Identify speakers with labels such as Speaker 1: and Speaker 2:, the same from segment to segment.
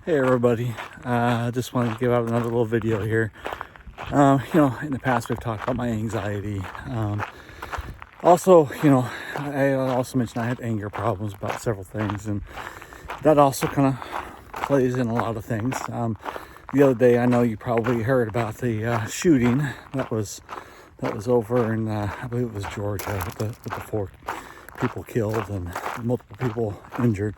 Speaker 1: Hey everybody, just wanted to give out another little video here. In the past we've talked about my anxiety. Also, I also mentioned I had anger problems about several things, and that also kind of plays in a lot of things. The other day, I know you probably heard about the shooting that was over in I believe it was Georgia with the 4 people killed and multiple people injured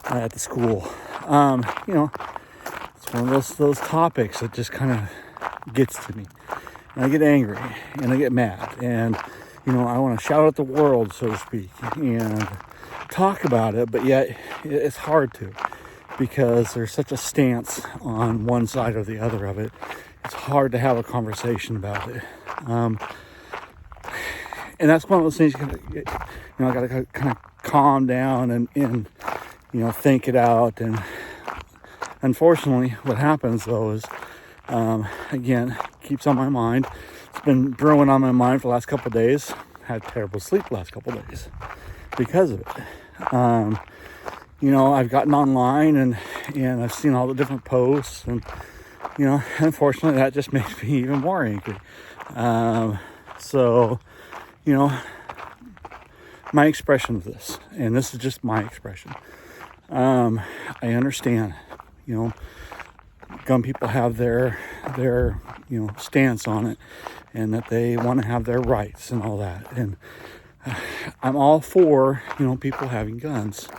Speaker 1: at the school. It's one of those topics that just kind of gets to me, and I get angry and I get mad, and I want to shout at the world, so to speak, and talk about it, but yet it's hard to, because there's such a stance on one side or the other of it. It's hard to have a conversation about it, and that's one of those things I got to kind of calm down and think it out. And unfortunately, what happens though is, again, keeps on my mind. It's been brewing on my mind for the last couple of days. Had terrible sleep the last couple of days because of it. I've gotten online and I've seen all the different posts, and unfortunately, that just makes me even more angry. My expression of this, and this is just my expression. I understand, gun people have their stance on it, and that they want to have their rights and all that. And I'm all for, people having guns.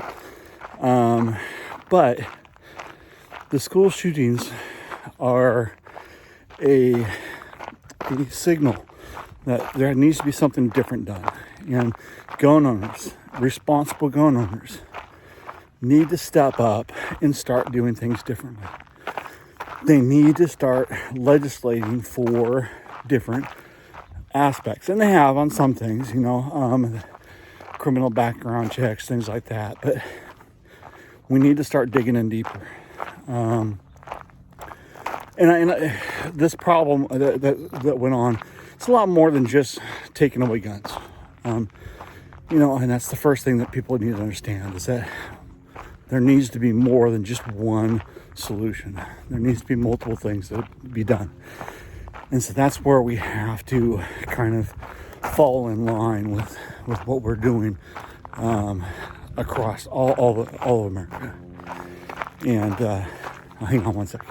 Speaker 1: But the school shootings are a signal that there needs to be something different done. And gun owners, responsible gun owners, need to step up and start doing things differently. They need to start legislating for different aspects, and they have on some things, criminal background checks, things like that. But we need to start digging in deeper. This problem that went on, it's a lot more than just taking away guns. And that's the first thing that people need to understand, is that there needs to be more than just one solution. There needs to be multiple things that be done. And so that's where we have to kind of fall in line with what we're doing across all of America. And hang on one second.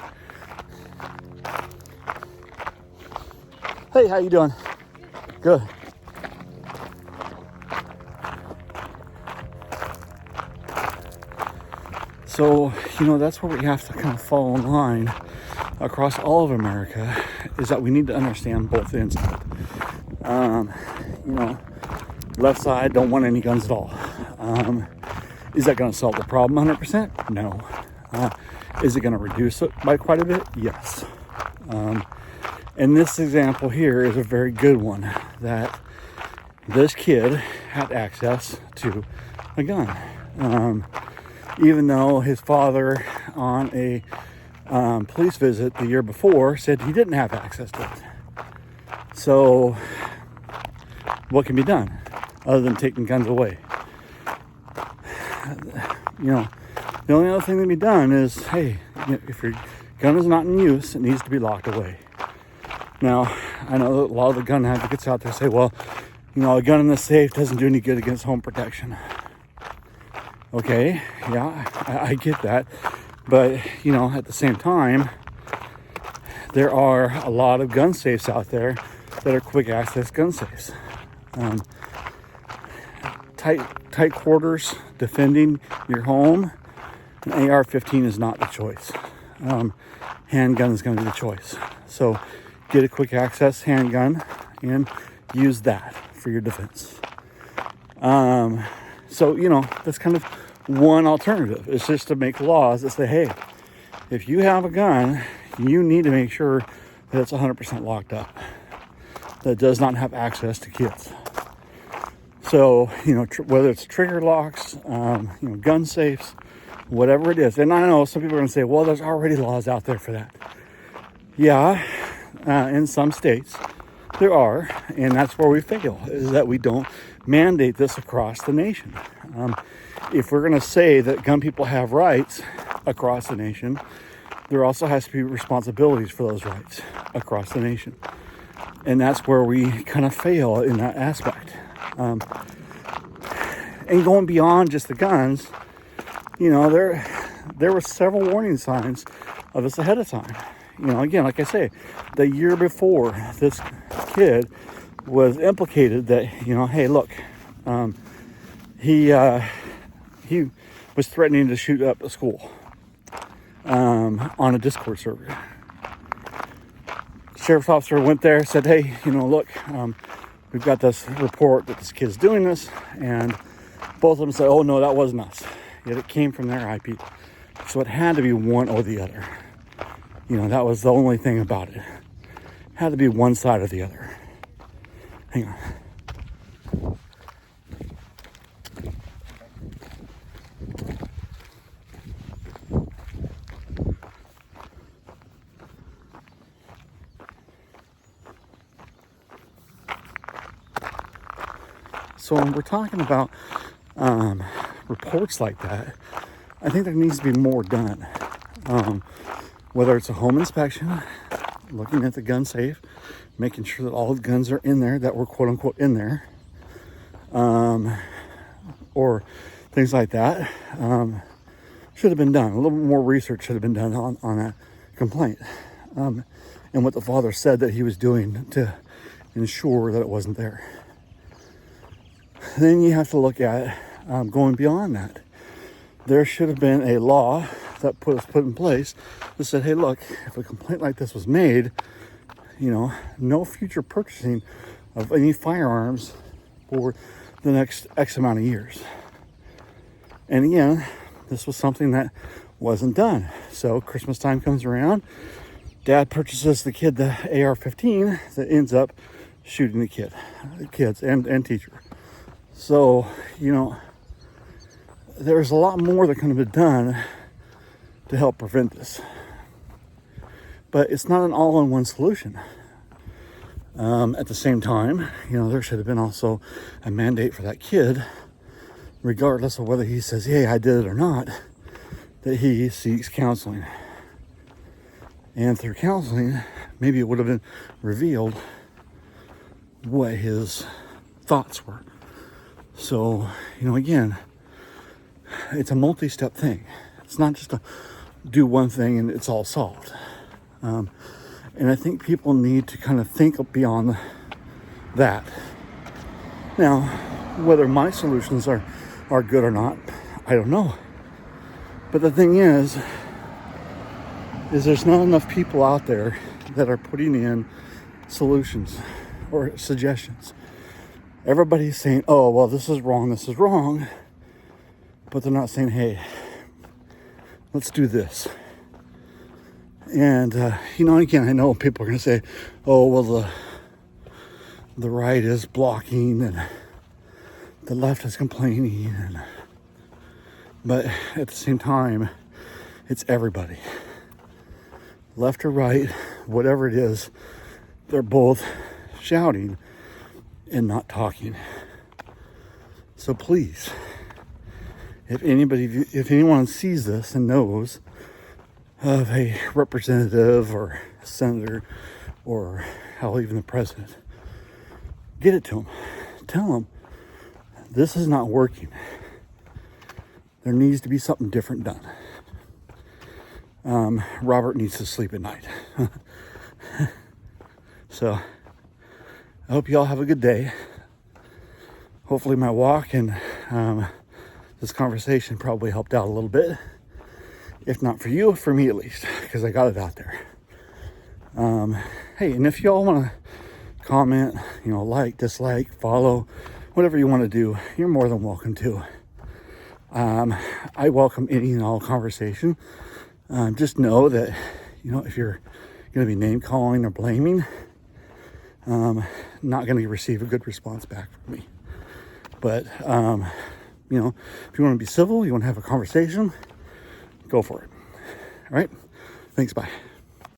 Speaker 1: Hey, how you doing? Good. So, that's where we have to kind of fall in line across all of America, is that we need to understand both ends of it. Left side don't want any guns at all. Is that going to solve the problem 100%? No. Is it going to reduce it by quite a bit? Yes. And this example here is a very good one, that this kid had access to a gun. Even though his father on a police visit the year before said he didn't have access to it. So what can be done other than taking guns away? The only other thing that can be done is, hey, if your gun is not in use, it needs to be locked away. Now, I know that a lot of the gun advocates out there say, well, a gun in the safe doesn't do any good against home protection. Okay, yeah, I get that. But, at the same time, there are a lot of gun safes out there that are quick access gun safes. Tight quarters, defending your home, an AR-15 is not the choice. Handgun is going to be the choice. So get a quick access handgun and use that for your defense. That's kind of one alternative. It's just to make laws that say, hey, if you have a gun, you need to make sure that it's 100% locked up, that it does not have access to kids. So, whether it's trigger locks, gun safes, whatever it is. And I know some people are going to say, well, there's already laws out there for that. Yeah, in some states there are, and that's where we fail, is that we don't mandate this across the nation. If we're going to say that gun people have rights, across the nation, there also has to be responsibilities for those rights across the nation. And that's where we kind of fail in that aspect. And going beyond just the guns, you know, there were several warning signs of this ahead of time. You know, again, like I say, the year before this kid was implicated that, you know, hey, look, he was threatening to shoot up a school on a Discord server. Sheriff's officer went there, said, hey, you know, look, we've got this report that this kid's doing this, and both of them said, oh no, that wasn't us. Yet it came from their IP. So it had to be one or the other. You know, that was the only thing about it. It had to be one side or the other. Hang on. So when we're talking about reports like that, I think there needs to be more done. Whether it's a home inspection, looking at the gun safe, making sure that all the guns are in there that were quote unquote in there, or things like that, should have been done. A little bit more research should have been done on that complaint, and what the father said that he was doing to ensure that it wasn't there. Then you have to look at going beyond that. There should have been a law that was put in place that said, hey, look, if a complaint like this was made, you know, no future purchasing of any firearms for the next X amount of years. And again, this was something that wasn't done. So Christmas time comes around, dad purchases the kid the AR-15 that ends up shooting the kids and teacher. So, you know, there's a lot more that can be done to help prevent this. But it's not an all-in-one solution. At the same time, you know, there should have been also a mandate for that kid, regardless of whether he says, hey, I did it or not, that he seeks counseling. And through counseling, maybe it would have been revealed what his thoughts were. So, you know, again, it's a multi-step thing. It's not just a do one thing and it's all solved. And I think people need to kind of think beyond that. Now, whether my solutions are good or not, I don't know. But the thing is there's not enough people out there that are putting in solutions or suggestions. Everybody's saying, oh, well, this is wrong. But they're not saying, hey, let's do this. And, you know, again, I know people are going to say, oh, well, the right is blocking and the left is complaining. But at the same time, it's everybody. Left or right, whatever it is, they're both shouting and not talking. So please, if anyone sees this and knows of a representative or a senator or hell, even the president, get it to them. Tell them this is not working. There needs to be something different done. Robert needs to sleep at night. So I hope you all have a good day. Hopefully my walk and this conversation probably helped out a little bit. If not for you, for me at least, because I got it out there. Hey, and if y'all want to comment, you know, like, dislike, follow, whatever you want to do, you're more than welcome to. I welcome any and all conversation. Just know that, you know, if you're going to be name calling or blaming, not going to receive a good response back from me. But, you know, if you want to be civil, you want to have a conversation, go for it. All right? Thanks, bye.